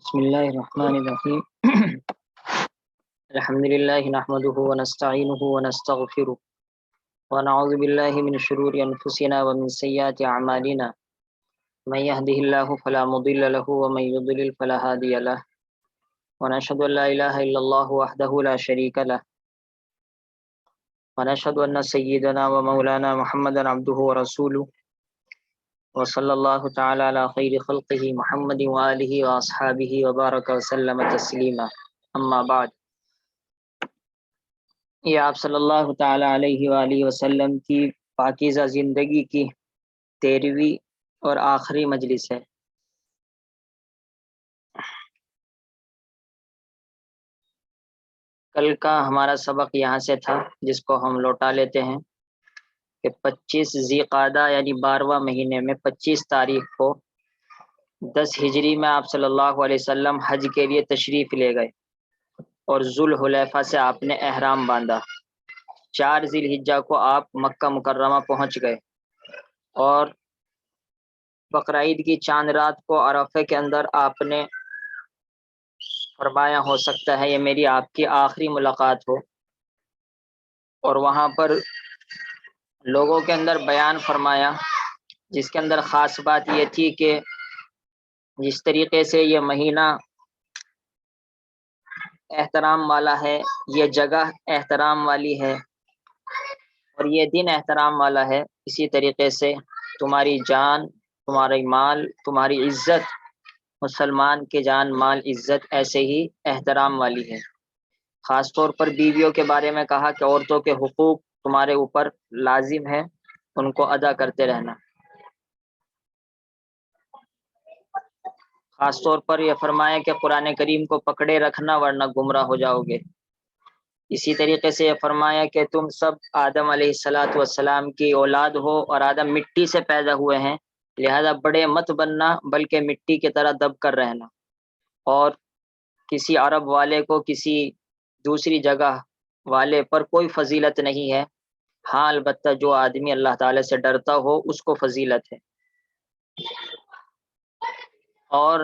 بسم الله الرحمن الرحيم الحمد لله نحمده ونستعينه ونستغفره ونعوذ بالله من شرور أنفسنا ومن سيئات أعمالنا من يهده الله فلا مضل له ومن يضلل فلا هادي له ونشهد أن لا إله إلا الله وحده لا شريك له ونشهد أن سيدنا ومولانا محمدا عبده ورسوله وصلى الله تعالى على خير خلقه محمد وآله وأصحابه وبارك وسلم تسليما أما بعد. یہ آپ صلی اللہ تعالی علیہ وآلہ وسلم کی پاکیزہ زندگی کی 13ویں اور آخری مجلس ہے۔ کل کا ہمارا سبق یہاں سے تھا جس کو ہم لوٹا لیتے ہیں کہ 25 ذی قعدہ یعنی 12واں مہینے میں 25 تاریخ کو 10 ہجری میں آپ صلی اللہ علیہ وسلم حج کے لیے تشریف لے گئے اور ذوالحلیفہ سے آپ نے احرام باندھا۔ 4 ذی الحجہ کو آپ مکہ مکرمہ پہنچ گئے اور بقرعید کی چاند رات کو عرفے کے اندر آپ نے فرمایا ہو سکتا ہے یہ میری آپ کی آخری ملاقات ہو، اور وہاں پر لوگوں کے اندر بیان فرمایا، جس کے اندر خاص بات یہ تھی کہ جس طریقے سے یہ مہینہ احترام والا ہے، یہ جگہ احترام والی ہے اور یہ دن احترام والا ہے، اسی طریقے سے تمہاری جان، تمہاری مال، تمہاری عزت، مسلمان کے جان مال عزت ایسے ہی احترام والی ہے۔ خاص طور پر بیویوں کے بارے میں کہا کہ عورتوں کے حقوق تمہارے اوپر لازم ہے، ان کو ادا کرتے رہنا۔ خاص طور پر یہ فرمایا کہ قرآن کریم کو پکڑے رکھنا ورنہ گمراہ ہو جاؤ گے۔ اسی طریقے سے یہ فرمایا کہ تم سب آدم علیہ السلام کی اولاد ہو اور آدم مٹی سے پیدا ہوئے ہیں، لہذا بڑے مت بننا بلکہ مٹی کی طرح دب کر رہنا، اور کسی عرب والے کو کسی دوسری جگہ والے پر کوئی فضیلت نہیں ہے، ہاں البتہ جو آدمی اللہ تعالی سے ڈرتا ہو اس کو فضیلت ہے۔ اور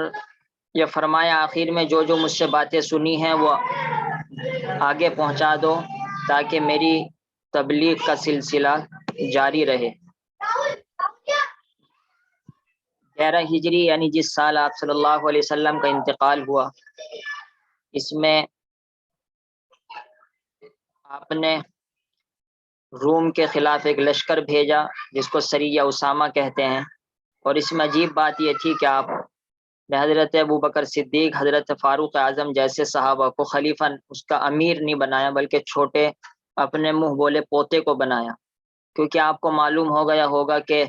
یہ فرمایا آخر میں جو مجھ سے باتیں سنی ہیں وہ آگے پہنچا دو تاکہ میری تبلیغ کا سلسلہ جاری رہے۔ 13 ہجری یعنی جس سال آپ صلی اللہ علیہ وسلم کا انتقال ہوا، اس میں آپ نے روم کے خلاف ایک لشکر بھیجا جس کو سریہ اسامہ کہتے ہیں، اور اس میں عجیب بات یہ تھی کہ آپ نے حضرت ابوبکر صدیق، حضرت فاروق اعظم جیسے صحابہ کو خلیفہ اس کا امیر نہیں بنایا، بلکہ چھوٹے اپنے منہ بولے پوتے کو بنایا، کیونکہ آپ کو معلوم ہو گیا ہوگا کہ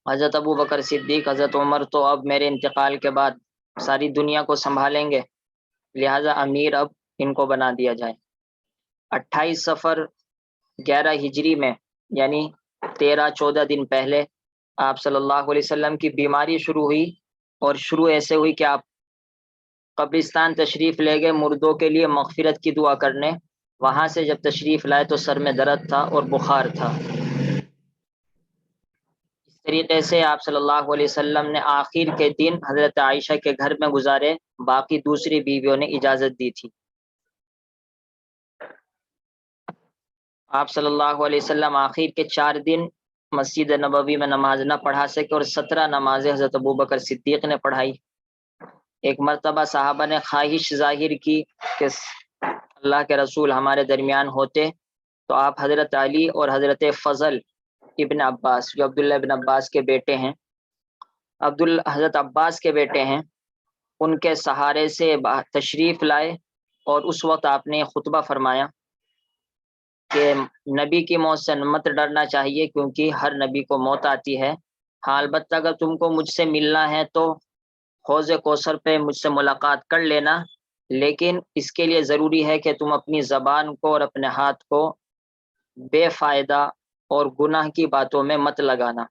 حضرت ابوبکر صدیق، حضرت عمر تو اب میرے انتقال کے بعد ساری دنیا کو سنبھالیں گے، لہذا امیر اب ان کو بنا دیا جائے۔ 28 صفر 11 ہجری میں یعنی 13-14 دن پہلے آپ صلی اللہ علیہ وسلم کی بیماری شروع ہوئی، اور شروع ایسے ہوئی کہ آپ قبرستان تشریف لے گئے مردوں کے لیے مغفرت کی دعا کرنے۔ وہاں سے جب تشریف لائے تو سر میں درد تھا اور بخار تھا۔ اس طریقے سے آپ صلی اللہ علیہ وسلم نے آخر کے دن حضرت عائشہ کے گھر میں گزارے، باقی دوسری بیویوں نے اجازت دی تھی۔ آپ صلی اللہ علیہ وسلم آخر کے 4 دن مسجد نبوی میں نماز نہ پڑھا سکے، اور 17 نمازیں حضرت ابوبکر صدیق نے پڑھائی۔ ایک مرتبہ صحابہ نے خواہش ظاہر کی کہ اللہ کے رسول ہمارے درمیان ہوتے تو آپ حضرت علی اور حضرت فضل ابن عباس، جو عبداللہ ابن عباس کے بیٹے ہیں، حضرت عباس کے بیٹے ہیں، ان کے سہارے سے تشریف لائے، اور اس وقت آپ نے خطبہ فرمایا کہ نبی کی موت سے مت ڈرنا چاہیے، کیونکہ ہر نبی کو موت آتی ہے، ہاں البتہ اگر تم کو مجھ سے ملنا ہے تو حوض کوثر پہ مجھ سے ملاقات کر لینا، لیکن اس کے لیے ضروری ہے کہ تم اپنی زبان کو اور اپنے ہاتھ کو بے فائدہ اور گناہ کی باتوں میں مت لگانا،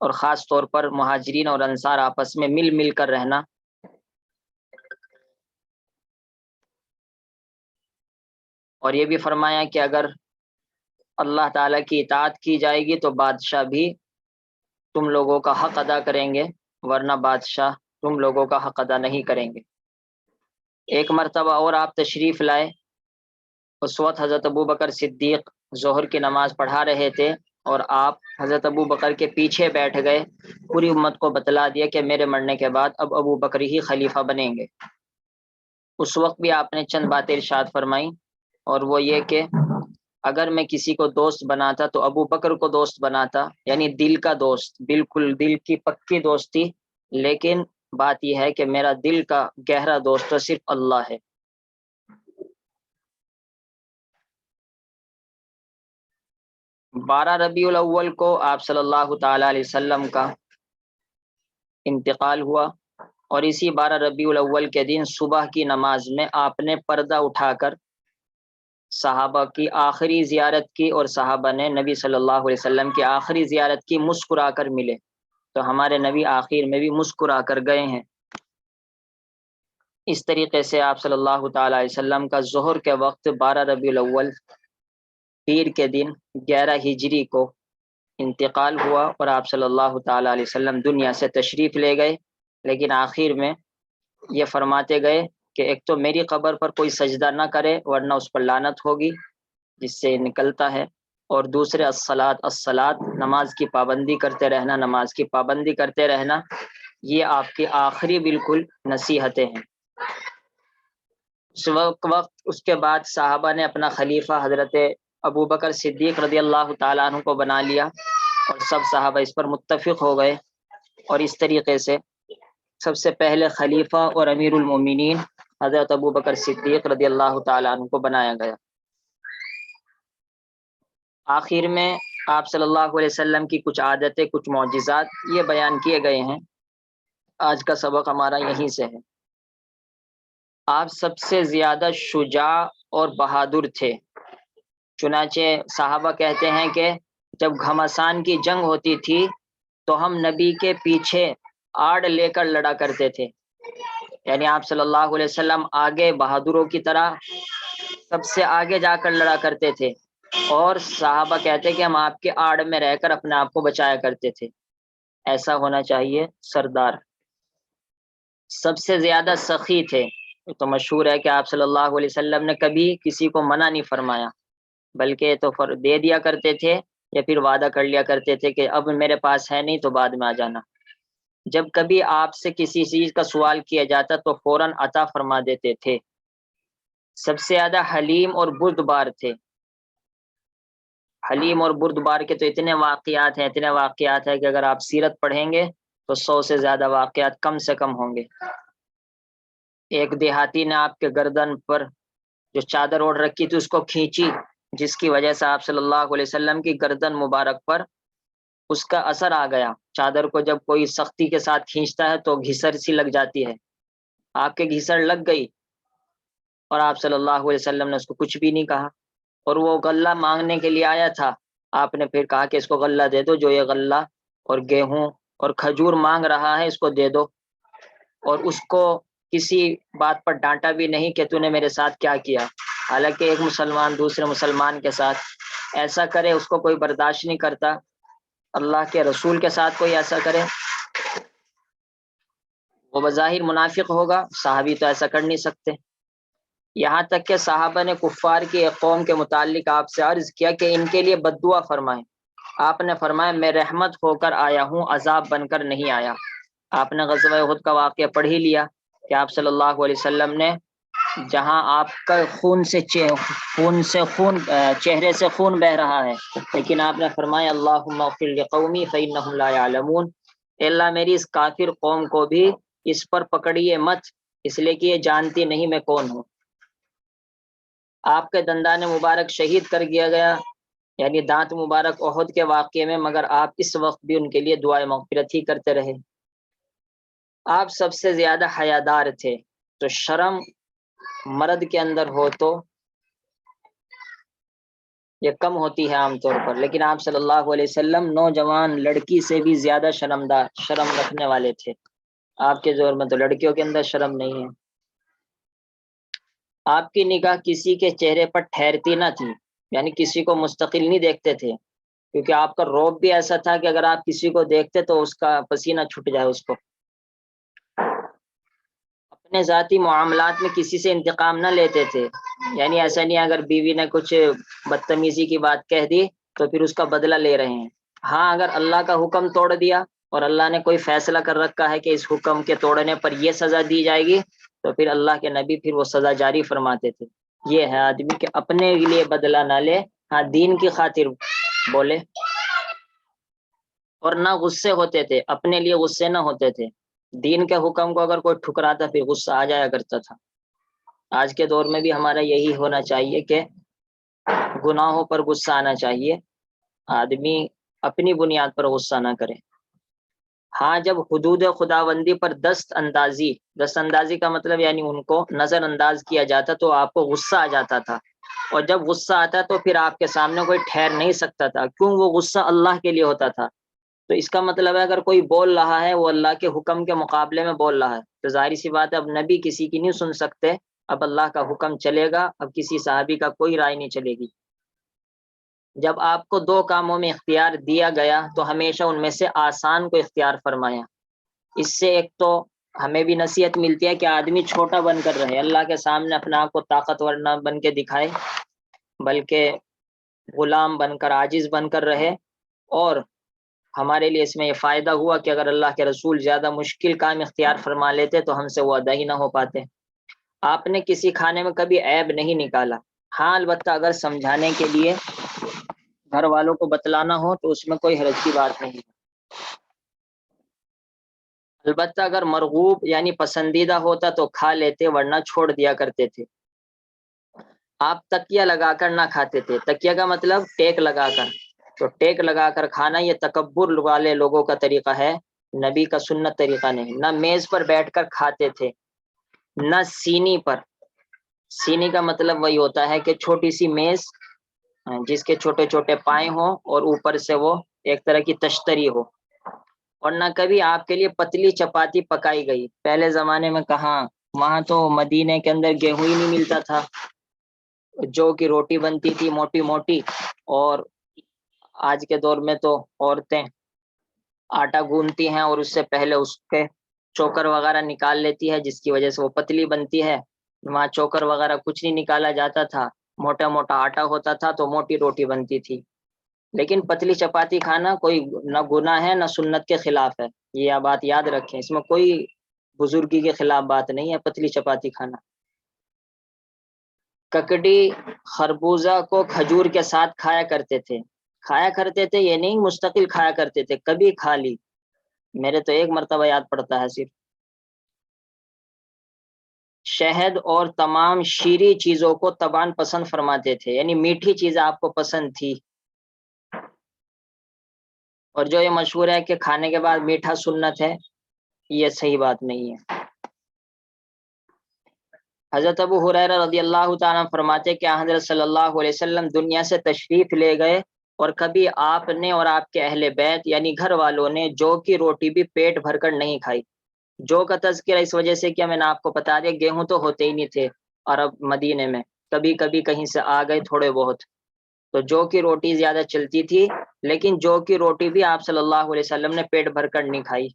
اور خاص طور پر مہاجرین اور انصار آپس میں مل مل کر رہنا۔ اور یہ بھی فرمایا کہ اگر اللہ تعالیٰ کی اطاعت کی جائے گی تو بادشاہ بھی تم لوگوں کا حق ادا کریں گے، ورنہ بادشاہ تم لوگوں کا حق ادا نہیں کریں گے۔ ایک مرتبہ اور آپ تشریف لائے، اس وقت حضرت ابو بکر صدیق ظہر کی نماز پڑھا رہے تھے اور آپ حضرت ابو بکر کے پیچھے بیٹھ گئے، پوری امت کو بتلا دیا کہ میرے مرنے کے بعد اب ابو بکر ہی خلیفہ بنیں گے۔ اس وقت بھی آپ نے چند باتیں ارشاد فرمائیں، اور وہ یہ کہ اگر میں کسی کو دوست بناتا تو ابو بکر کو دوست بناتا، یعنی دل کا دوست، بالکل دل کی پکی دوستی، لیکن بات یہ ہے کہ میرا دل کا گہرا دوست تو صرف اللہ ہے۔ 12 ربیع الاول کو آپ صلی اللہ تعالی علیہ وسلم کا انتقال ہوا، اور اسی 12 ربیع الاول کے دن صبح کی نماز میں آپ نے پردہ اٹھا کر صحابہ کی آخری زیارت کی، اور صحابہ نے نبی صلی اللہ علیہ وسلم کی آخری زیارت کی، مسکرا کر ملے۔ تو ہمارے نبی آخر میں بھی مسکرا کر گئے ہیں۔ اس طریقے سے آپ صلی اللہ تعالی علیہ وسلم کا ظہر کے وقت 12 ربیع الاول پیر کے دن 11 ہجری کو انتقال ہوا، اور آپ صلی اللہ تعالی علیہ وسلم دنیا سے تشریف لے گئے، لیکن آخر میں یہ فرماتے گئے کہ ایک تو میری قبر پر کوئی سجدہ نہ کرے ورنہ اس پر لعنت ہوگی، جس سے نکلتا ہے، اور دوسرے الصلاۃ نماز کی پابندی کرتے رہنا، نماز کی پابندی کرتے رہنا، یہ آپ کی آخری بالکل نصیحتیں ہیں۔ اس کے بعد صحابہ نے اپنا خلیفہ حضرت ابو بکر صدیق رضی اللہ تعالیٰ عنہ کو بنا لیا، اور سب صحابہ اس پر متفق ہو گئے، اور اس طریقے سے سب سے پہلے خلیفہ اور امیر المومنین حضرت ابو بکر صدیق رضی اللہ تعالیٰ عنہ کو بنایا گیا۔ آخر میں آپ صلی اللہ علیہ وسلم کی کچھ عادتیں، کچھ معجزات یہ بیان کیے گئے ہیں۔ آج کا سبق ہمارا یہیں سے ہے۔ آپ سب سے زیادہ شجاع اور بہادر تھے، چنانچہ صحابہ کہتے ہیں کہ جب گھمسان کی جنگ ہوتی تھی تو ہم نبی کے پیچھے آڑ لے کر لڑا کرتے تھے، یعنی آپ صلی اللہ علیہ وسلم آگے بہادروں کی طرح سب سے آگے جا کر لڑا کرتے تھے، اور صحابہ کہتے کہ ہم آپ کے آڑ میں رہ کر اپنے آپ کو بچایا کرتے تھے۔ ایسا ہونا چاہیے سردار۔ سب سے زیادہ سخی تھے، تو مشہور ہے کہ آپ صلی اللہ علیہ وسلم نے کبھی کسی کو منع نہیں فرمایا، بلکہ تو دے دیا کرتے تھے، یا پھر وعدہ کر لیا کرتے تھے کہ اب میرے پاس ہے نہیں تو بعد میں آ جانا۔ جب کبھی آپ سے کسی چیز کا سوال کیا جاتا تو فوراً عطا فرما دیتے تھے۔ سب سے زیادہ حلیم اور بردبار تھے۔ حلیم اور بردبار کے تو اتنے واقعات ہیں کہ اگر آپ سیرت پڑھیں گے تو 100 سے زیادہ واقعات کم سے کم ہوں گے۔ ایک دیہاتی نے آپ کے گردن پر جو چادر اوڑھ رکھی تھی اس کو کھینچی، جس کی وجہ سے آپ صلی اللہ علیہ وسلم کی گردن مبارک پر اس کا اثر آ گیا۔ چادر کو جب کوئی سختی کے ساتھ کھینچتا ہے تو گھسر سی لگ جاتی ہے، آپ کے گھسر لگ گئی، اور آپ صلی اللہ علیہ وسلم نے اس کو کچھ بھی نہیں کہا، اور وہ غلہ مانگنے کے لیے آیا تھا۔ آپ نے پھر کہا کہ اس کو غلہ دے دو، جو یہ غلہ اور گیہوں اور کھجور مانگ رہا ہے اس کو دے دو، اور اس کو کسی بات پر ڈانٹا بھی نہیں کہ تو نے میرے ساتھ کیا کیا۔ حالانکہ ایک مسلمان دوسرے مسلمان کے ساتھ ایسا کرے اس کو کوئی برداشت نہیں کرتا، اللہ کے رسول کے ساتھ کوئی ایسا کرے وہ بظاہر منافق ہوگا، صحابی تو ایسا کر نہیں سکتے۔ یہاں تک کہ صحابہ نے کفار کی ایک قوم کے متعلق آپ سے عرض کیا کہ ان کے لیے بد دعا فرمائیں۔ آپ نے فرمایا میں رحمت ہو کر آیا ہوں، عذاب بن کر نہیں آیا۔ آپ نے غزوہ احد کا واقعہ پڑھ ہی لیا کہ آپ صلی اللہ علیہ وسلم نے جہاں آپ کا چہرے سے خون بہ رہا ہے، لیکن آپ نے فرمایا اللہم اغفر لقومی فانہم لا یعلمون، اے اللہ میری اس کافر قوم کو بھی اس پر پکڑیے مت، اس لیے کہ یہ جانتی نہیں میں کون ہوں۔ آپ کے دندان مبارک شہید کر دیا گیا، یعنی دانت مبارک احد کے واقعے میں، مگر آپ اس وقت بھی ان کے لیے دعائے مغفرت ہی کرتے رہے۔ آپ سب سے زیادہ حیادار تھے، تو شرم مرد کے اندر ہو تو یہ کم ہوتی ہے عام طور پر، لیکن آپ صلی اللہ علیہ وسلم نوجوان لڑکی سے بھی زیادہ شرم رکھنے والے تھے۔ آپ کے زور میں تو لڑکیوں کے اندر شرم نہیں ہے۔ آپ کی نگاہ کسی کے چہرے پر ٹھہرتی نہ تھی، یعنی کسی کو مستقل نہیں دیکھتے تھے، کیونکہ آپ کا رعب بھی ایسا تھا کہ اگر آپ کسی کو دیکھتے تو اس کا پسینہ چھٹ جائے اس کو، اپنے ذاتی معاملات میں کسی سے انتقام نہ لیتے تھے، یعنی ایسا نہیں اگر بیوی نے کچھ بدتمیزی کی بات کہہ دی تو پھر اس کا بدلہ لے رہے ہیں۔ ہاں اگر اللہ کا حکم توڑ دیا اور اللہ نے کوئی فیصلہ کر رکھا ہے کہ اس حکم کے توڑنے پر یہ سزا دی جائے گی تو پھر اللہ کے نبی پھر وہ سزا جاری فرماتے تھے۔ یہ ہے آدمی کہ اپنے لیے بدلہ نہ لے، ہاں دین کی خاطر بولے، اور نہ غصے ہوتے تھے، اپنے لیے غصے نہ ہوتے تھے۔ دین کے حکم کو اگر کوئی ٹھکراتا پھر غصہ آ جایا کرتا تھا۔ آج کے دور میں بھی ہمارا یہی ہونا چاہیے کہ گناہوں پر غصہ آنا چاہیے، آدمی اپنی بنیاد پر غصہ نہ کرے۔ ہاں جب حدود خداوندی پر دست اندازی کا مطلب یعنی ان کو نظر انداز کیا جاتا تو آپ کو غصہ آ جاتا تھا، اور جب غصہ آتا تو پھر آپ کے سامنے کوئی ٹھہر نہیں سکتا تھا، کیوں؟ وہ غصہ اللہ کے لیے ہوتا تھا۔ تو اس کا مطلب ہے اگر کوئی بول رہا ہے وہ اللہ کے حکم کے مقابلے میں بول رہا ہے تو ظاہر سی بات ہے اب نبی کسی کی نہیں سن سکتے، اب اللہ کا حکم چلے گا، اب کسی صحابی کا کوئی رائے نہیں چلے گی۔ جب آپ کو دو کاموں میں اختیار دیا گیا تو ہمیشہ ان میں سے آسان کو اختیار فرمایا۔ اس سے ایک تو ہمیں بھی نصیحت ملتی ہے کہ آدمی چھوٹا بن کر رہے، اللہ کے سامنے اپنے آپ کو طاقتور نہ بن کے دکھائے، بلکہ غلام بن کر، عاجز بن کر رہے۔ اور ہمارے لیے اس میں یہ فائدہ ہوا کہ اگر اللہ کے رسول زیادہ مشکل کام اختیار فرما لیتے تو ہم سے وہ ادا ہی نہ ہو پاتے۔ آپ نے کسی کھانے میں کبھی عیب نہیں نکالا، ہاں البتہ اگر سمجھانے کے لیے گھر والوں کو بتلانا ہو تو اس میں کوئی حرج کی بات نہیں۔ البتہ اگر مرغوب یعنی پسندیدہ ہوتا تو کھا لیتے، ورنہ چھوڑ دیا کرتے تھے۔ آپ تکیہ لگا کر نہ کھاتے تھے، تکیہ کا مطلب ٹیک لگا کر، تو ٹیک لگا کر کھانا یہ تکبر والے لوگوں کا طریقہ ہے، نبی کا سنت طریقہ نہیں۔ نہ میز پر بیٹھ کر کھاتے تھے، نہ سینی پر۔ سینی کا مطلب وہی ہوتا ہے کہ چھوٹی سی میز جس کے چھوٹے چھوٹے پائے ہوں اور اوپر سے وہ ایک طرح کی تشتری ہو، اور نہ کبھی آپ کے لیے پتلی چپاتی پکائی گئی۔ پہلے زمانے میں کہاں، وہاں تو مدینے کے اندر گیہوں ہی نہیں ملتا تھا، جو کی روٹی بنتی تھی موٹی موٹی، اور آج کے دور میں تو عورتیں آٹا گوندتی ہیں اور اس سے پہلے اس کے چوکر وغیرہ نکال لیتی ہے جس کی وجہ سے وہ پتلی بنتی ہے۔ وہاں چوکر وغیرہ کچھ نہیں نکالا جاتا تھا، موٹا موٹا آٹا ہوتا تھا تو موٹی روٹی بنتی تھی۔ لیکن پتلی چپاتی کھانا کوئی نہ گناہ ہے نہ سنت کے خلاف ہے، یہ بات یاد رکھیں، اس میں کوئی بزرگی کے خلاف بات نہیں ہے پتلی چپاتی کھانا۔ ککڑی خربوزہ کو کھجور کے ساتھ کھایا کرتے تھے، کھایا کرتے تھے یہ نہیں مستقل کھایا کرتے تھے، کبھی کھا لی، میرے تو ایک مرتبہ یاد پڑتا ہے صرف۔ شہد اور تمام شیریں چیزوں کو تبان پسند فرماتے تھے، یعنی میٹھی چیزیں آپ کو پسند تھی۔ اور جو یہ مشہور ہے کہ کھانے کے بعد میٹھا سنت ہے، یہ صحیح بات نہیں ہے۔ حضرت ابو ہریرہ رضی اللہ تعالیٰ فرماتے کہ حضرت صلی اللہ علیہ وسلم دنیا سے تشریف لے گئے اور کبھی آپ نے اور آپ کے اہل بیت یعنی گھر والوں نے جو کی روٹی بھی پیٹ بھر کر نہیں کھائی۔ جو کا تذکرہ اس وجہ سے کیا، میں نے آپ کو بتا دیا گیہوں تو ہوتے ہی نہیں تھے عرب مدینے میں، کبھی کبھی کہیں سے آ گئے تھوڑے بہت، تو جو کی روٹی زیادہ چلتی تھی، لیکن جو کی روٹی بھی آپ صلی اللہ علیہ وسلم نے پیٹ بھر کر نہیں کھائی۔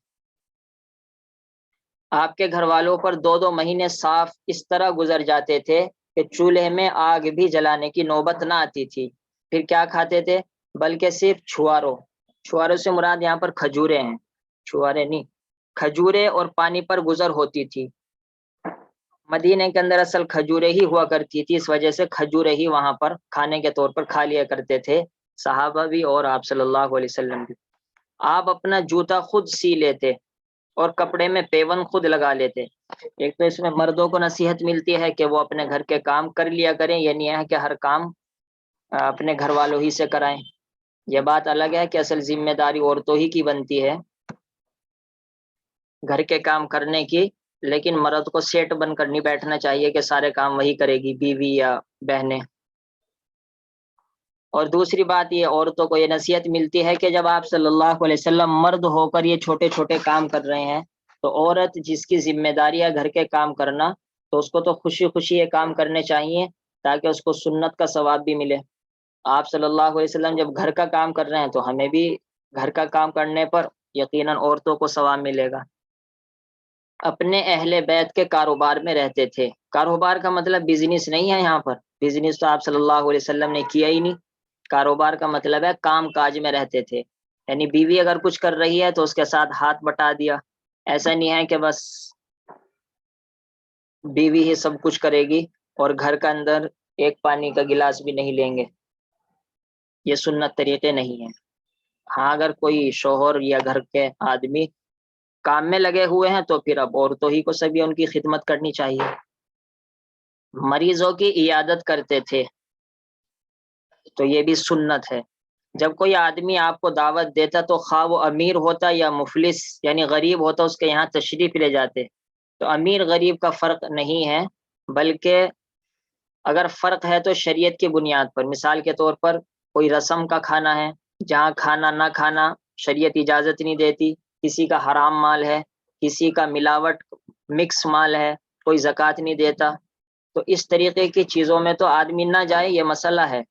آپ کے گھر والوں پر 2 مہینے صاف اس طرح گزر جاتے تھے کہ چولہے میں آگ بھی جلانے کی نوبت نہ آتی تھی۔ پھر کیا کھاتے تھے؟ بلکہ صرف چھواروں سے مراد یہاں پر کھجورے ہیں، چھوارے نہیں، کھجورے اور پانی پر گزر ہوتی تھی۔ مدینے کے اندر اصل کھجورے ہی ہوا کرتی تھی، اس وجہ سے کھجورے ہی وہاں پر کھانے کے طور پر کھا لیا کرتے تھے، صحابہ بھی اور آپ صلی اللہ علیہ وسلم بھی۔ آپ اپنا جوتا خود سی لیتے اور کپڑے میں پیون خود لگا لیتے۔ ایک تو اس میں مردوں کو نصیحت ملتی ہے کہ وہ اپنے گھر کے کام کر لیا کریں، یہ نہیں ہے کہ ہر کام اپنے گھر والوں ہی سے کرائیں۔ یہ بات الگ ہے کہ اصل ذمہ داری عورتوں ہی کی بنتی ہے گھر کے کام کرنے کی، لیکن مرد کو سیٹ بن کر نہیں بیٹھنا چاہیے کہ سارے کام وہی کرے گی، بیوی یا بہنیں۔ اور دوسری بات یہ عورتوں کو یہ نصیحت ملتی ہے کہ جب آپ صلی اللہ علیہ وسلم مرد ہو کر یہ چھوٹے چھوٹے کام کر رہے ہیں تو عورت جس کی ذمہ داری ہے گھر کے کام کرنا، تو اس کو تو خوشی خوشی یہ کام کرنے چاہیے تاکہ اس کو سنت کا ثواب بھی ملے۔ آپ صلی اللہ علیہ وسلم جب گھر کا کام کر رہے ہیں تو ہمیں بھی گھر کا کام کرنے پر یقیناً عورتوں کو ثواب ملے گا۔ اپنے اہل بیت کے کاروبار میں رہتے تھے۔ کاروبار کا مطلب بزنس نہیں ہے، یہاں پر بزنس تو آپ صلی اللہ علیہ وسلم نے کیا ہی نہیں۔ کاروبار کا مطلب ہے کام کاج میں رہتے تھے، یعنی بیوی اگر کچھ کر رہی ہے تو اس کے ساتھ ہاتھ بٹا دیا۔ ایسا نہیں ہے کہ بس بیوی ہی سب کچھ کرے گی اور گھر کا اندر ایک پانی کا گلاس بھی نہیں لیں گے، یہ سنت طریقے نہیں ہیں۔ ہاں اگر کوئی شوہر یا گھر کے آدمی کام میں لگے ہوئے ہیں تو پھر اب عورتوں ہی کو سبھی ان کی خدمت کرنی چاہیے۔ مریضوں کی عیادت کرتے تھے، تو یہ بھی سنت ہے۔ جب کوئی آدمی آپ کو دعوت دیتا تو خواہ وہ امیر ہوتا یا مفلس یعنی غریب ہوتا، اس کے یہاں تشریف لے جاتے۔ تو امیر غریب کا فرق نہیں ہے، بلکہ اگر فرق ہے تو شریعت کی بنیاد پر۔ مثال کے طور پر کوئی رسم کا کھانا ہے، جہاں کھانا نہ کھانا شریعت اجازت نہیں دیتی، کسی کا حرام مال ہے، کسی کا ملاوٹ مکس مال ہے، کوئی زکوٰۃ نہیں دیتا، تو اس طریقے کی چیزوں میں تو آدمی نہ جائے، یہ مسئلہ ہے۔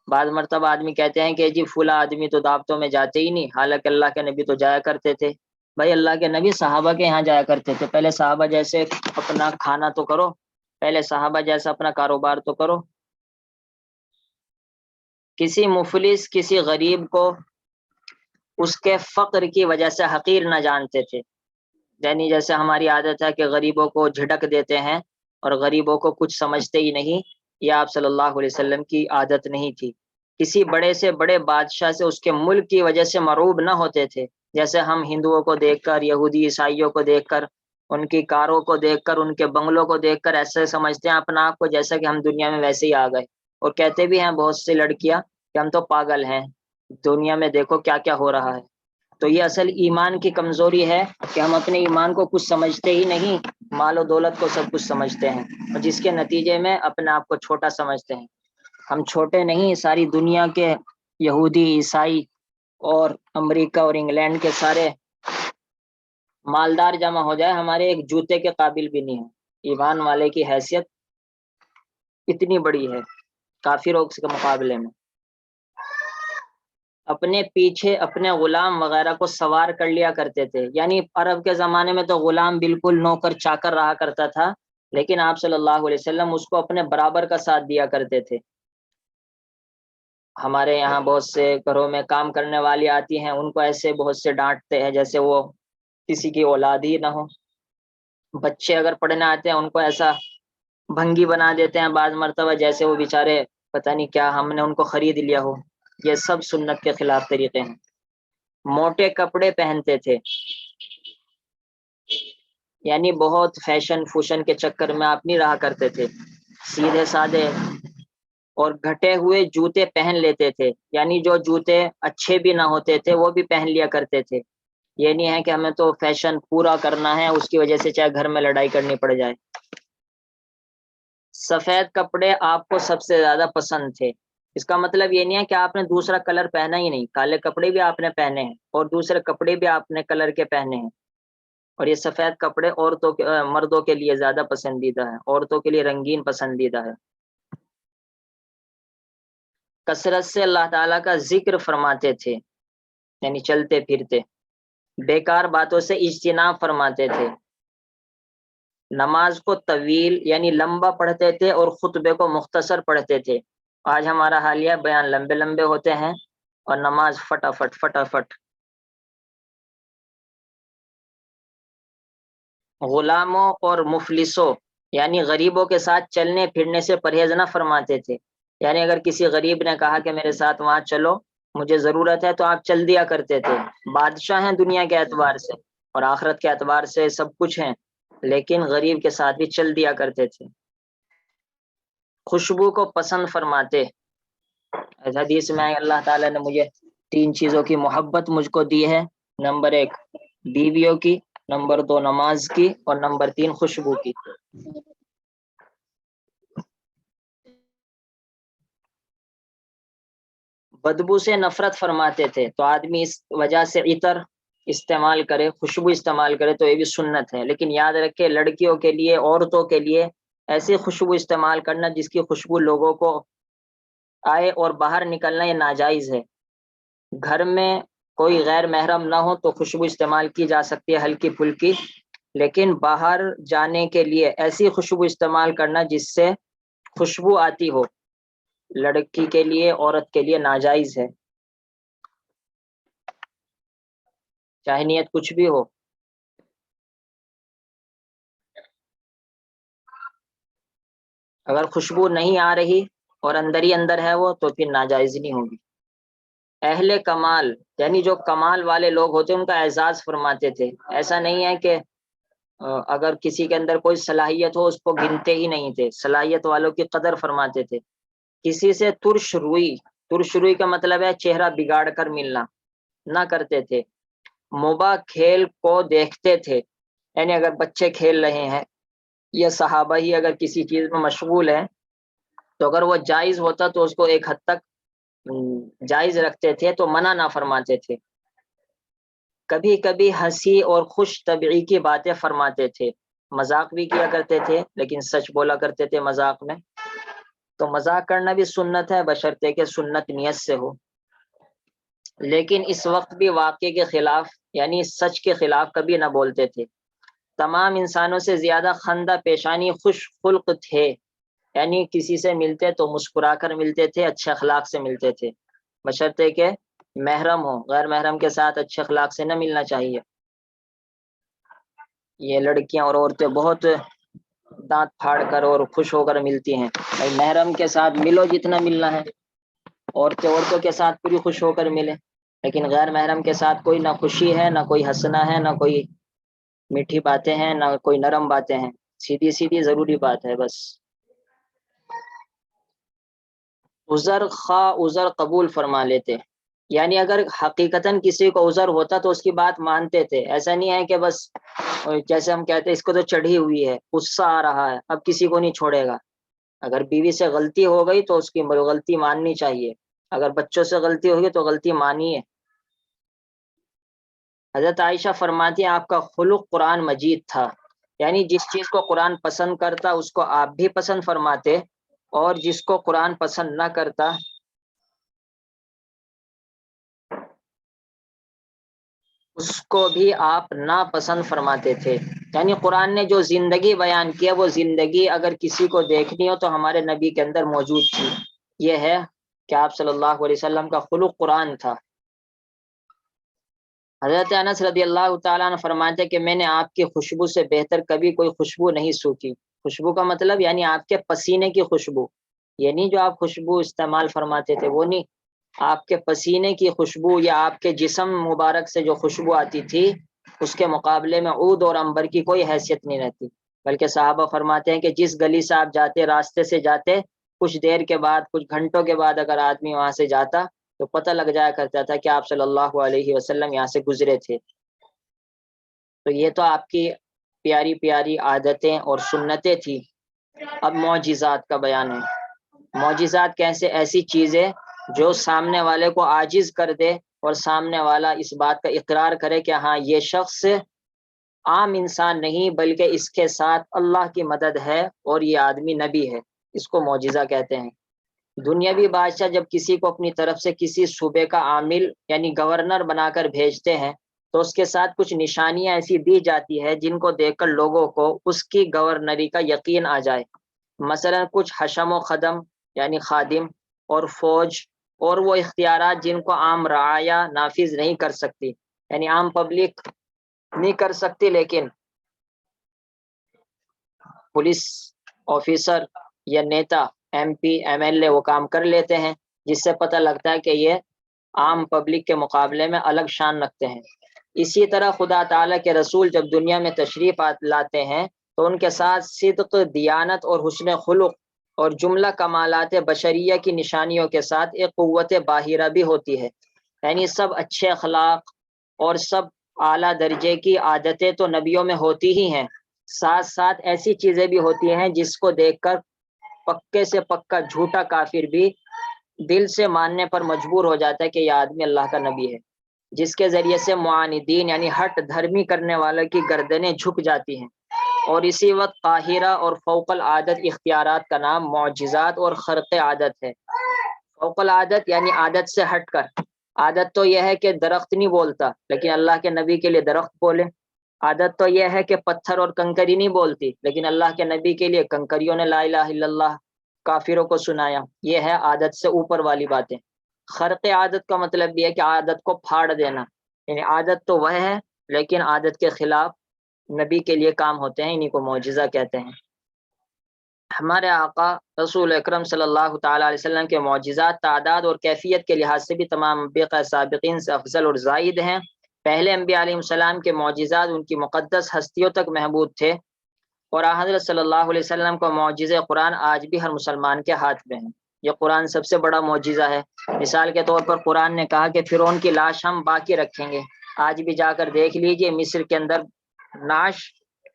بعض مرتبہ آدمی کہتے ہیں کہ جی فلاں آدمی تو دعوتوں میں جاتے ہی نہیں، حالانکہ اللہ کے نبی تو جایا کرتے تھے۔ بھائی اللہ کے نبی صحابہ کے یہاں جایا کرتے تھے، پہلے صحابہ جیسے اپنا کھانا تو کرو، پہلے صحابہ جیسا اپنا کاروبار تو کرو۔ کسی مفلس کسی غریب کو اس کے فقر کی وجہ سے حقیر نہ جانتے تھے، یعنی جیسے ہماری عادت ہے کہ غریبوں کو جھٹک دیتے ہیں اور غریبوں کو کچھ سمجھتے ہی نہیں، یہ آپ صلی اللہ علیہ وسلم کی عادت نہیں تھی۔ کسی بڑے سے بڑے بادشاہ سے اس کے ملک کی وجہ سے مرعوب نہ ہوتے تھے، جیسے ہم ہندوؤں کو دیکھ کر، یہودی عیسائیوں کو دیکھ کر، ان کی کاروں کو دیکھ کر، ان کے بنگلوں کو دیکھ کر ایسے سمجھتے ہیں اپنا آپ کو جیسا کہ ہم دنیا میں ویسے ہی آ گئے، اور کہتے بھی ہیں بہت سی لڑکیاں کہ ہم تو پاگل ہیں، دنیا میں دیکھو کیا کیا ہو رہا ہے۔ تو یہ اصل ایمان کی کمزوری ہے کہ ہم اپنے ایمان کو کچھ سمجھتے ہی نہیں، مال و دولت کو سب کچھ سمجھتے ہیں، اور جس کے نتیجے میں اپنے آپ کو چھوٹا سمجھتے ہیں۔ ہم چھوٹے نہیں، ساری دنیا کے یہودی عیسائی اور امریکہ اور انگلینڈ کے سارے مالدار جمع ہو جائے، ہمارے ایک جوتے کے قابل بھی نہیں ہے۔ ایمان والے کی حیثیت اتنی بڑی ہے کافروں کے مقابلے میں۔ اپنے پیچھے اپنے غلام وغیرہ کو سوار کر لیا کرتے تھے، یعنی عرب کے زمانے میں تو غلام بالکل نوکر چاکر رہا کرتا تھا، لیکن آپ صلی اللہ علیہ وسلم اس کو اپنے برابر کا ساتھ دیا کرتے تھے۔ ہمارے یہاں بہت سے گھروں میں کام کرنے والی آتی ہیں، ان کو ایسے بہت سے ڈانٹتے ہیں جیسے وہ کسی کی اولاد ہی نہ ہو۔ بچے اگر پڑھنے آتے ہیں ان کو ایسا بھنگی بنا دیتے ہیں بعض مرتبہ جیسے وہ بیچارے پتہ نہیں کیا ہم نے ان کو خرید لیا ہو۔ یہ سب سنت کے خلاف طریقے ہیں۔ موٹے کپڑے پہنتے تھے، یعنی بہت فیشن فوشن کے چکر میں آپ نہیں رہا کرتے تھے، سیدھے سادے اور گھٹے ہوئے جوتے پہن لیتے تھے، یعنی جو جوتے اچھے بھی نہ ہوتے تھے وہ بھی پہن لیا کرتے تھے۔ یہ نہیں ہے کہ ہمیں تو فیشن پورا کرنا ہے، اس کی وجہ سے چاہے گھر میں لڑائی کرنی پڑ جائے۔ سفید کپڑے آپ کو سب سے زیادہ پسند تھے، اس کا مطلب یہ نہیں ہے کہ آپ نے دوسرا کلر پہنا ہی نہیں، کالے کپڑے بھی آپ نے پہنے ہیں اور دوسرے کپڑے بھی آپ نے کلر کے پہنے ہیں، اور یہ سفید کپڑے عورتوں کے مردوں کے لیے زیادہ پسندیدہ ہے، عورتوں کے لیے رنگین پسندیدہ ہے۔ کثرت سے اللہ تعالیٰ کا ذکر فرماتے تھے، یعنی چلتے پھرتے، بیکار باتوں سے اجتناب فرماتے تھے، نماز کو طویل یعنی لمبا پڑھتے تھے اور خطبے کو مختصر پڑھتے تھے۔ آج ہمارا حالیہ بیان لمبے لمبے ہوتے ہیں اور نماز فٹافٹ فٹافٹ۔ غلاموں اور مفلسوں یعنی غریبوں کے ساتھ چلنے پھرنے سے پرہیز نہ فرماتے تھے، یعنی اگر کسی غریب نے کہا کہ میرے ساتھ وہاں چلو مجھے ضرورت ہے تو آپ چل دیا کرتے تھے۔ بادشاہ ہیں دنیا کے اعتبار سے اور آخرت کے اعتبار سے سب کچھ ہیں، لیکن غریب کے ساتھ بھی چل دیا کرتے تھے۔ خوشبو کو پسند فرماتے، حدیث میں اللہ تعالیٰ نے مجھے 3 چیزوں کی محبت مجھ کو دی ہے، نمبر 1 بیویوں کی، نمبر 2 نماز کی، اور نمبر 3 خوشبو کی۔ بدبو سے نفرت فرماتے تھے، تو آدمی اس وجہ سے عطر استعمال کرے، خوشبو استعمال کرے تو یہ بھی سنت ہے، لیکن یاد رکھے لڑکیوں کے لیے، عورتوں کے لیے ایسی خوشبو استعمال کرنا جس کی خوشبو لوگوں کو آئے اور باہر نکلنا یہ ناجائز ہے۔ گھر میں کوئی غیر محرم نہ ہو تو خوشبو استعمال کی جا سکتی ہے ہلکی پھلکی، لیکن باہر جانے کے لیے ایسی خوشبو استعمال کرنا جس سے خوشبو آتی ہو، لڑکی کے لیے، عورت کے لیے ناجائز ہے، چاہے نیت کچھ بھی ہو۔ اگر خوشبو نہیں آ رہی اور اندر ہی اندر ہے وہ، تو پھر ناجائز نہیں ہوگی۔ اہل کمال یعنی جو کمال والے لوگ ہوتے ہیں ان کا اعزاز فرماتے تھے۔ ایسا نہیں ہے کہ اگر کسی کے اندر کوئی صلاحیت ہو اس کو گنتے ہی نہیں تھے، صلاحیت والوں کی قدر فرماتے تھے۔ کسی سے ترش روئی کا مطلب ہے چہرہ بگاڑ کر ملنا، نہ کرتے تھے۔ مباح کھیل کو دیکھتے تھے، یعنی اگر بچے کھیل رہے ہیں یا صحابہ ہی اگر کسی چیز میں مشغول ہیں تو اگر وہ جائز ہوتا تو اس کو ایک حد تک جائز رکھتے تھے، تو منع نہ فرماتے تھے۔ کبھی کبھی ہنسی اور خوش طبعی کی باتیں فرماتے تھے، مذاق بھی کیا کرتے تھے لیکن سچ بولا کرتے تھے مذاق میں۔ تو مذاق کرنا بھی سنت ہے بشرطے کہ سنت نیت سے ہو، لیکن اس وقت بھی واقعے کے خلاف یعنی سچ کے خلاف کبھی نہ بولتے تھے۔ تمام انسانوں سے زیادہ خندہ پیشانی خوش خلق تھے، یعنی کسی سے ملتے تو مسکرا کر ملتے تھے، اچھے اخلاق سے ملتے تھے، بشرطے کہ محرم ہو، غیر محرم کے ساتھ اچھے اخلاق سے نہ ملنا چاہیے۔ یہ لڑکیاں اور عورتیں بہت دانت پھاڑ کر اور خوش ہو کر ملتی ہیں، بھائی محرم کے ساتھ ملو جتنا ملنا ہے، عورتوں کے ساتھ پوری خوش ہو کر ملے، لیکن غیر محرم کے ساتھ کوئی نہ خوشی ہے، نہ کوئی ہنسنا ہے، نہ کوئی میٹھی باتیں ہیں، نہ کوئی نرم باتیں ہیں، سیدھی سیدھی ضروری بات ہے بس۔ عذر خواہ عذر قبول فرما لیتے، یعنی اگر حقیقتاً کسی کو عذر ہوتا تو اس کی بات مانتے تھے۔ ایسا نہیں ہے کہ بس جیسے ہم کہتے ہیں اس کو تو چڑھی ہوئی ہے، غصہ آ رہا ہے، اب کسی کو نہیں چھوڑے گا۔ اگر بیوی سے غلطی ہو گئی تو اس کی غلطی ماننی چاہیے، اگر بچوں سے غلطی ہوگی تو غلطی مانیے۔ حضرت عائشہ فرماتی ہیں آپ کا خلق قرآن مجید تھا، یعنی جس چیز کو قرآن پسند کرتا اس کو آپ بھی پسند فرماتے، اور جس کو قرآن پسند نہ کرتا اس کو بھی آپ ناپسند فرماتے تھے۔ یعنی قرآن نے جو زندگی بیان کیا وہ زندگی اگر کسی کو دیکھنی ہو تو ہمارے نبی کے اندر موجود تھی۔ یہ ہے کہ آپ صلی اللہ علیہ وسلم کا خلق قرآن تھا۔ حضرت انس رضی اللہ تعالیٰ عنہ فرماتے کہ میں نے آپ کی خوشبو سے بہتر کبھی کوئی خوشبو نہیں سوکھی۔ خوشبو کا مطلب یعنی آپ کے پسینے کی خوشبو، یہ نہیں جو آپ خوشبو استعمال فرماتے تھے وہ نہیں، آپ کے پسینے کی خوشبو یا آپ کے جسم مبارک سے جو خوشبو آتی تھی اس کے مقابلے میں عود اور عنبر کی کوئی حیثیت نہیں رہتی۔ بلکہ صحابہ فرماتے ہیں کہ جس گلی سے آپ جاتے، راستے سے جاتے، کچھ دیر کے بعد، کچھ گھنٹوں کے بعد اگر آدمی وہاں سے جاتا تو پتہ لگ جایا کرتا تھا کہ آپ صلی اللہ علیہ وسلم یہاں سے گزرے تھے۔ تو یہ تو آپ کی پیاری پیاری عادتیں اور سنتیں تھی۔ اب معجزات کا بیان ہے۔ معجزات کیسے؟ ایسی چیزیں جو سامنے والے کو عاجز کر دے اور سامنے والا اس بات کا اقرار کرے کہ ہاں یہ شخص عام انسان نہیں بلکہ اس کے ساتھ اللہ کی مدد ہے اور یہ آدمی نبی ہے، اس کو معجزہ کہتے ہیں۔ دنیاوی بادشاہ جب کسی کو اپنی طرف سے کسی صوبے کا عامل یعنی گورنر بنا کر بھیجتے ہیں تو اس کے ساتھ کچھ نشانیاں ایسی دی جاتی ہے جن کو دیکھ کر لوگوں کو اس کی گورنری کا یقین آ جائے۔ مثلا کچھ حشم و خدم یعنی خادم اور فوج اور وہ اختیارات جن کو عام رعایا نافذ نہیں کر سکتی، یعنی عام پبلک نہیں کر سکتی، لیکن پولیس آفیسر یا نیتا، M P, M L A وہ کام کر لیتے ہیں، جس سے پتہ لگتا ہے کہ یہ عام پبلک کے مقابلے میں الگ شان رکھتے ہیں۔ اسی طرح خدا تعالیٰ کے رسول جب دنیا میں تشریف لاتے ہیں تو ان کے ساتھ صدق، دیانت اور حسن خلق اور جملہ کمالات بشریہ کی نشانیوں کے ساتھ ایک قوت باہرہ بھی ہوتی ہے، یعنی سب اچھے اخلاق اور سب اعلیٰ درجے کی عادتیں تو نبیوں میں ہوتی ہی ہیں، ساتھ ساتھ ایسی چیزیں بھی ہوتی ہیں جس کو دیکھ کر پکے سے پکا جھوٹا کافر بھی دل سے ماننے پر مجبور ہو جاتا ہے کہ یہ آدمی اللہ کا نبی ہے، جس کے ذریعے سے معاندین یعنی ہٹ دھرمی کرنے والوں کی گردنیں جھک جاتی ہیں۔ اور اسی وقت قاہرہ اور فوق العادت اختیارات کا نام معجزات اور خرق عادت ہے۔ فوق العادت یعنی عادت سے ہٹ کر، عادت تو یہ ہے کہ درخت نہیں بولتا لیکن اللہ کے نبی کے لیے درخت بولے، عادت تو یہ ہے کہ پتھر اور کنکری نہیں بولتی، لیکن اللہ کے نبی کے لیے کنکریوں نے لا الہ الا اللہ کافروں کو سنایا. یہ ہے عادت سے اوپر والی باتیں. خرق عادت کا مطلب بھی ہے کہ عادت کو پھاڑ دینا، یعنی عادت تو وہ ہے لیکن عادت کے خلاف نبی کے لیے کام ہوتے ہیں، انہیں کو معجزہ کہتے ہیں. ہمارے آقا رسول اکرم صلی اللہ تعالی علیہ وسلم کے معجزات تعداد اور کیفیت کے لحاظ سے بھی تمام انبیاء سابقین سے افضل اور زائد ہیں. پہلے انبیاء علیہ السلام کے معجزات ان کی مقدس ہستیوں تک محبوب تھے، اور حضرت صلی اللہ علیہ وسلم کو معجزہ قرآن آج بھی ہر مسلمان کے ہاتھ میں ہے. یہ قرآن سب سے بڑا معجزہ ہے. مثال کے طور پر قرآن نے کہا کہ فرعون کی لاش ہم باقی رکھیں گے. آج بھی جا کر دیکھ لیجئے مصر کے اندر نعش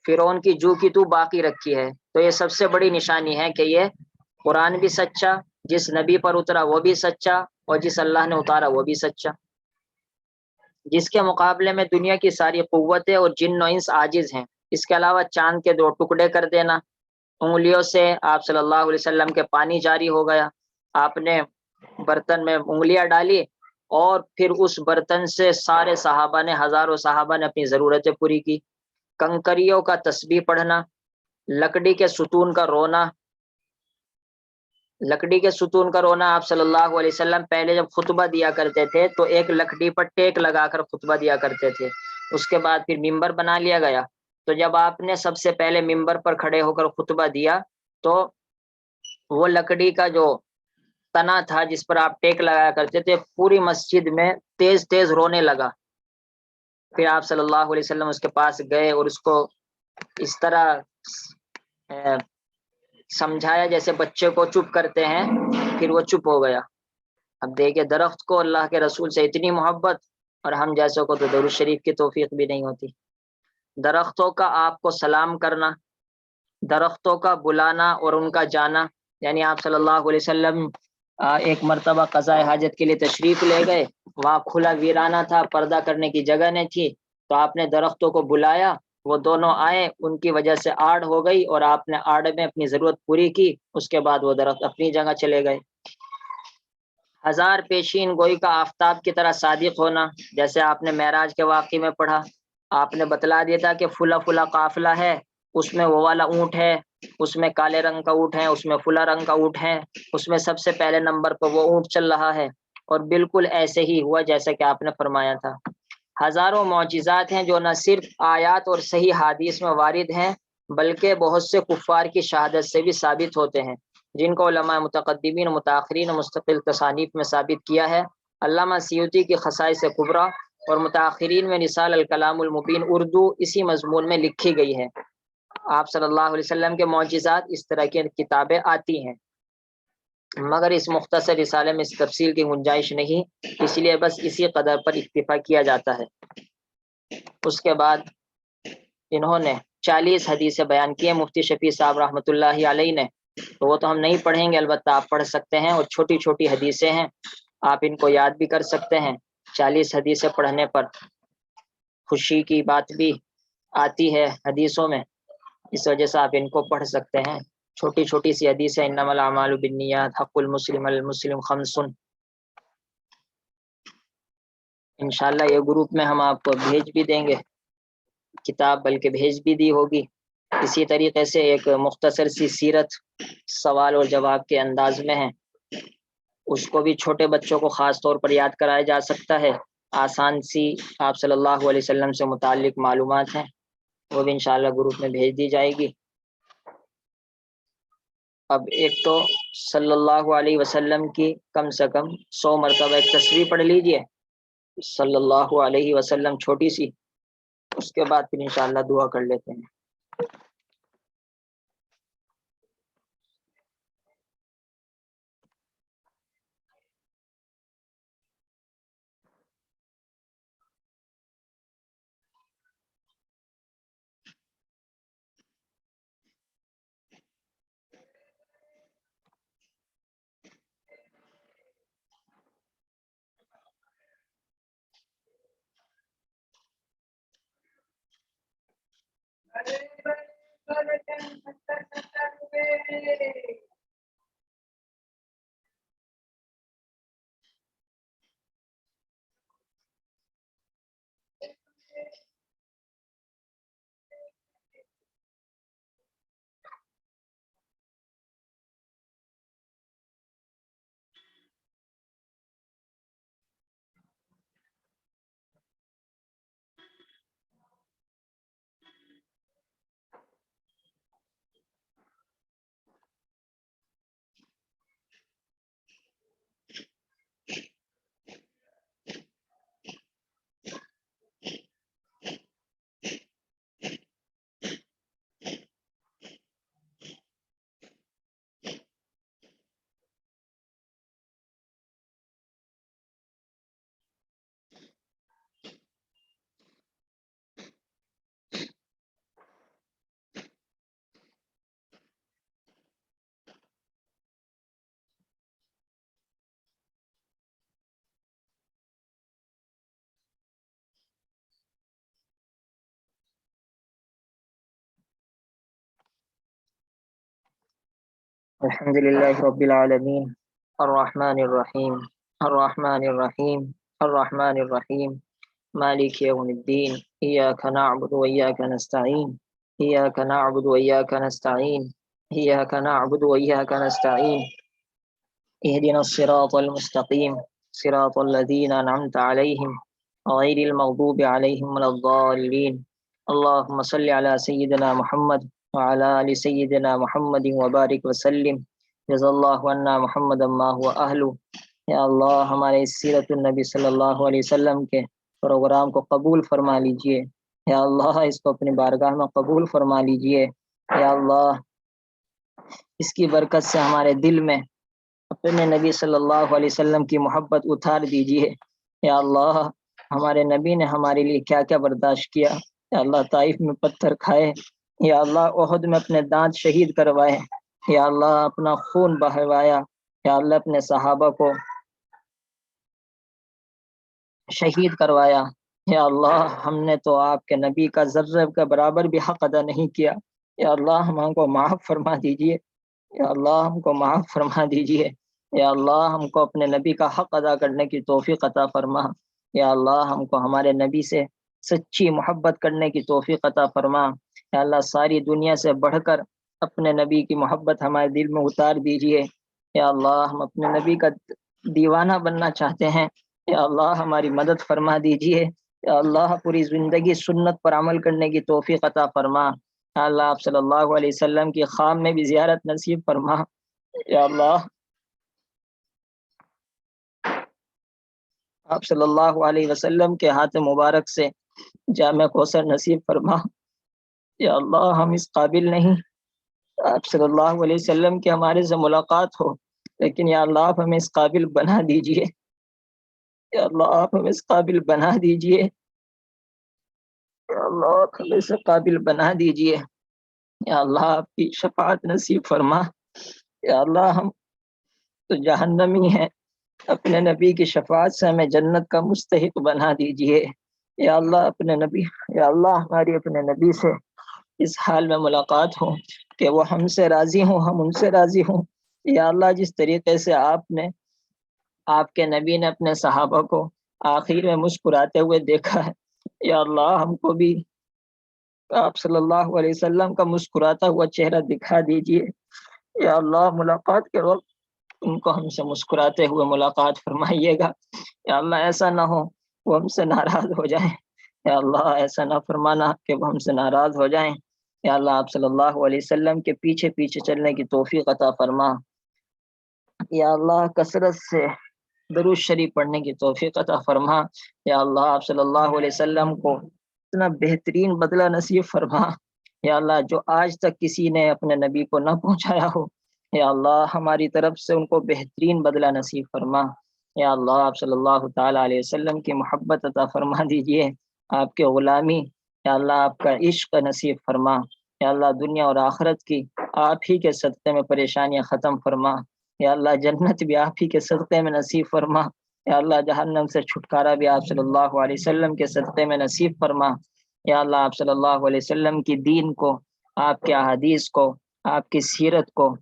فرعون کی جو کی تو باقی رکھی ہے. تو یہ سب سے بڑی نشانی ہے کہ یہ قرآن بھی سچا، جس نبی پر اترا وہ بھی سچا، اور جس اللہ نے اتارا وہ بھی سچا، جس کے مقابلے میں دنیا کی ساری قوتیں اور جن و انس عاجز ہیں. اس کے علاوہ چاند کے 2 ٹکڑے کر دینا، انگلیوں سے آپ صلی اللہ علیہ وسلم کے پانی جاری ہو گیا. آپ نے برتن میں انگلیاں ڈالی اور پھر اس برتن سے سارے صحابہ نے، ہزاروں صحابہ نے اپنی ضرورتیں پوری کی. کنکریوں کا تسبیح پڑھنا، لکڑی کے ستون کا رونا. لکڑی کے ستون کا رونا، آپ صلی اللہ علیہ وسلم پہلے جب خطبہ دیا کرتے تھے تو ایک لکڑی پر ٹیک لگا کر خطبہ دیا کرتے تھے. اس کے بعد پھر ممبر بنا لیا گیا. تو جب آپ نے سب سے پہلے ممبر پر کھڑے ہو کر خطبہ دیا تو وہ لکڑی کا جو تنا تھا جس پر آپ ٹیک لگایا کرتے تھے، پوری مسجد میں تیز تیز رونے لگا. پھر آپ صلی اللہ علیہ وسلم اس کے پاس گئے اور اس کو اس طرح سمجھایا جیسے بچے کو چپ کرتے ہیں، پھر وہ چپ ہو گیا. اب دیکھیں درخت کو اللہ کے رسول سے اتنی محبت، اور ہم جیسوں کو تو درود شریف کی توفیق بھی نہیں ہوتی. درختوں کا آپ کو سلام کرنا، درختوں کا بلانا اور ان کا جانا. یعنی آپ صلی اللہ علیہ وسلم ایک مرتبہ قضاء حاجت کے لیے تشریف لے گئے، وہاں کھلا ویرانہ تھا، پردہ کرنے کی جگہ نہیں تھی، تو آپ نے درختوں کو بلایا، وہ دونوں آئے، ان کی وجہ سے آڑ ہو گئی اور آپ نے آڑ میں اپنی ضرورت پوری کی. اس کے بعد وہ درخت اپنی جگہ چلے گئے. ہزار پیشین گوئی کا آفتاب کی طرح صادق ہونا، جیسے آپ نے معراج کے واقعے میں پڑھا، آپ نے بتلا دیا تھا کہ فلا فلا قافلہ ہے، اس میں وہ والا اونٹ ہے، اس میں کالے رنگ کا اونٹ ہے، اس میں فلا رنگ کا اونٹ ہے، اس میں سب سے پہلے نمبر پر وہ اونٹ چل رہا ہے. اور بالکل ایسے ہی ہوا جیسا کہ آپ نے فرمایا تھا. ہزاروں معجزات ہیں جو نہ صرف آیات اور صحیح حدیث میں وارد ہیں بلکہ بہت سے کفار کی شہادت سے بھی ثابت ہوتے ہیں، جن کو علماء متقدمین و متاخرین مستقل تصانیف میں ثابت کیا ہے. علامہ سیوطی کی خصائص کبریٰ اور متاخرین میں رسالہ الکلام المبین اردو اسی مضمون میں لکھی گئی ہے. آپ صلی اللہ علیہ وسلم کے معجزات اس طرح کی کتابیں آتی ہیں، مگر اس مختصر رسالے میں اس تفصیل کی گنجائش نہیں، اس لیے بس اسی قدر پر اکتفا کیا جاتا ہے. اس کے بعد انہوں نے 40 حدیثیں بیان کی ہیں مفتی شفیع صاحب رحمۃ اللہ علیہ نے، تو وہ تو ہم نہیں پڑھیں گے، البتہ آپ پڑھ سکتے ہیں، اور چھوٹی چھوٹی حدیثیں ہیں، آپ ان کو یاد بھی کر سکتے ہیں. 40 حدیثیں پڑھنے پر خوشی کی بات بھی آتی ہے حدیثوں میں، اس وجہ سے آپ ان کو پڑھ سکتے ہیں. چھوٹی چھوٹی سی حدیثیں، انما الاعمال بالنیات، حق المسلم المسلم خمس. انشاءاللہ یہ گروپ میں ہم آپ کو بھیج بھی دیں گے کتاب، بلکہ بھیج بھی دی ہوگی. اسی طریقے سے ایک مختصر سی سیرت سوال اور جواب کے انداز میں ہے، اس کو بھی چھوٹے بچوں کو خاص طور پر یاد کرایا جا سکتا ہے. آسان سی آپ صلی اللہ علیہ وسلم سے متعلق معلومات ہیں، وہ بھی انشاءاللہ گروپ میں بھیج دی جائے گی. اب ایک تو صلی اللہ علیہ وسلم کی کم سے کم 100 مرتبہ ایک تصریح پڑھ لیجئے صلی اللہ علیہ وسلم، چھوٹی سی، اس کے بعد پھر انشاءاللہ دعا کر لیتے ہیں. الحمد لله رب العالمين الرحمن الرحيم الرحمن الرحيم الرحمن الرحيم مالك يوم الدين إياك نعبد وإياك نستعين إياك نعبد وإياك نستعين إياك نعبد وإياك نستعين اهدنا الصراط المستقيم صراط الذين أنعمت عليهم غير المغضوب عليهم ولا الضالين اللهم صل على سيدنا محمد وعلى آل سيدنا محمد وبارك وسلم جزا اللہ عنا محمد ما هو اہلو۔ یا اللہ ہمارے سیرت النبی صلی اللہ علیہ وسلم کے پروگرام کو قبول فرما لیجئے۔ یا اللہ اس کو اپنی بارگاہ میں قبول فرما لیجئے۔ یا اللہ اس کی برکت سے ہمارے دل میں اپنے نبی صلی اللہ علیہ وسلم کی محبت اتار دیجئے۔ یا اللہ ہمارے نبی نے ہمارے لیے کیا کیا برداشت کیا۔ یا اللہ طائف میں پتھر کھائے، یا اللہ احد میں اپنے دانت شہید کروائے، یا اللہ اپنا خون بہوایا، یا اللہ اپنے صحابہ کو شہید کروایا۔ یا اللہ ہم نے تو آپ کے نبی کا ذرہ کا برابر بھی حق ادا نہیں کیا۔ یا اللہ ہم کو معاف فرما دیجئے۔ یا اللہ ہم کو معاف فرما دیجئے۔ یا اللہ ہم کو اپنے نبی کا حق ادا کرنے کی توفیق عطا فرما۔ یا اللہ ہم کو ہمارے نبی سے سچی محبت کرنے کی توفیق عطا فرما۔ یا اللہ ساری دنیا سے بڑھ کر اپنے نبی کی محبت ہمارے دل میں اتار دیجئے۔ یا اللہ ہم اپنے نبی کا دیوانہ بننا چاہتے ہیں۔ یا اللہ ہماری مدد فرما دیجئے۔ یا اللہ پوری زندگی سنت پر عمل کرنے کی توفیق عطا فرما۔ یا اللہ آپ صلی اللہ علیہ وسلم کی خام میں بھی زیارت نصیب فرما۔ یا اللہ آپ صلی اللہ علیہ وسلم کے ہاتھ مبارک سے جامع کوثر نصیب فرما۔ یا اللہ ہم اس قابل نہیں آپ صلی اللہ علیہ وسلم کی ہمارے سے ملاقات ہو، لیکن یا اللہ آپ ہمیں اس قابل بنا دیجئے۔ یا اللہ آپ ہمیں اس قابل بنا دیجئے۔ یا اللہ آپ ہمیں اس قابل بنا دیجئے۔ یا اللہ آپ کی شفاعت نصیب فرما۔ یا اللہ ہم تو جہنمی ہیں، اپنے نبی کی شفاعت سے ہمیں جنت کا مستحق بنا دیجئے۔ یا اللہ اپنے نبی یا اللہ ہماری اپنے نبی سے اس حال میں ملاقات ہو کہ وہ ہم سے راضی ہوں، ہم ان سے راضی ہوں۔ یا اللہ جس طریقے سے آپ کے نبی نے اپنے صحابہ کو آخر میں مسکراتے ہوئے دیکھا ہے، یا اللہ ہم کو بھی آپ صلی اللہ علیہ وسلم کا مسکراتا ہوا چہرہ دکھا دیجئے۔ یا اللہ ملاقات کے وقت ان کو ہم سے مسکراتے ہوئے ملاقات فرمائیے گا۔ یا اللہ ایسا نہ ہو وہ ہم سے ناراض ہو جائیں۔ یا اللہ ایسا نہ فرمانا کہ وہ ہم سے ناراض ہو جائیں۔ یا اللہ آپ صلی اللہ علیہ وسلم کے پیچھے پیچھے چلنے کی توفیق عطا فرما۔ یا اللہ کثرت سے درود شریف پڑھنے کی توفیق عطا فرما۔ یا اللہ آپ صلی اللہ علیہ وسلم کو اتنا بہترین بدلہ نصیب فرما۔ یا اللہ جو آج تک کسی نے اپنے نبی کو نہ پہنچایا ہو، یا اللہ ہماری طرف سے ان کو بہترین بدلہ نصیب فرما۔ یا اللہ آپ صلی اللہ تعالیٰ علیہ وسلم کی محبت عطا فرما دیجئے، آپ کے غلامی یا اللہ آپ کا عشق نصیب فرما۔ یا اللہ دنیا اور آخرت کی آپ ہی کے صدقے میں پریشانیاں ختم فرما۔ یا اللہ جنت بھی آپ ہی کے صدقے میں نصیب فرما۔ یا اللہ جہنم سے چھٹکارا بھی آپ صلی اللہ علیہ وسلم کے صدقے میں نصیب فرما۔ یا اللہ آپ صلی اللہ علیہ وسلم کی دین کو، آپ کے احادیث کو، آپ کی سیرت کو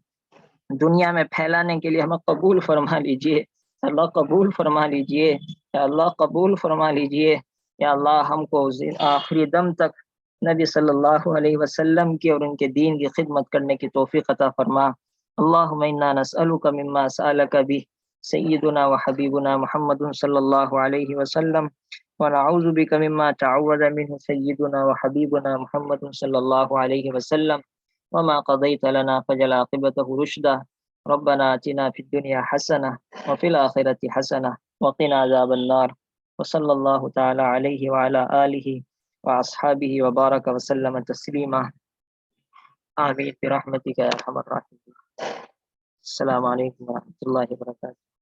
دنیا میں پھیلانے کے لیے ہمیں قبول فرما لیجئے۔ اللہ قبول فرما لیجئے۔ یا اللہ قبول فرما لیجئے۔ یا اللہ ہم کو آخری دم تک نبی صلی اللہ علیہ وسلم کی اور ان کے دین کی خدمت کرنے کی توفیق عطا فرما۔ اللہم انا نسألک مما سألک بھی سیدنا وحبیبنا محمد صلی اللہ علیہ وسلم، ونعوذ بک مما تعوذ منہ سیدنا وحبیبنا محمد صلی اللہ علیہ وسلم، وما قضیت لنا فجل عاقبته رشدا، ربنا آتنا فی الدنیا حسنہ وفی الآخرة حسنہ وقنا عذاب النار، وصلی اللہ تعالی علیہ وعلی آلہ واصحابہ وبارک وسلم تسلیما، آمین برحمتک یا ارحم الراحمین۔ السلام علیکم ورحمۃ اللہ وبرکاتہ۔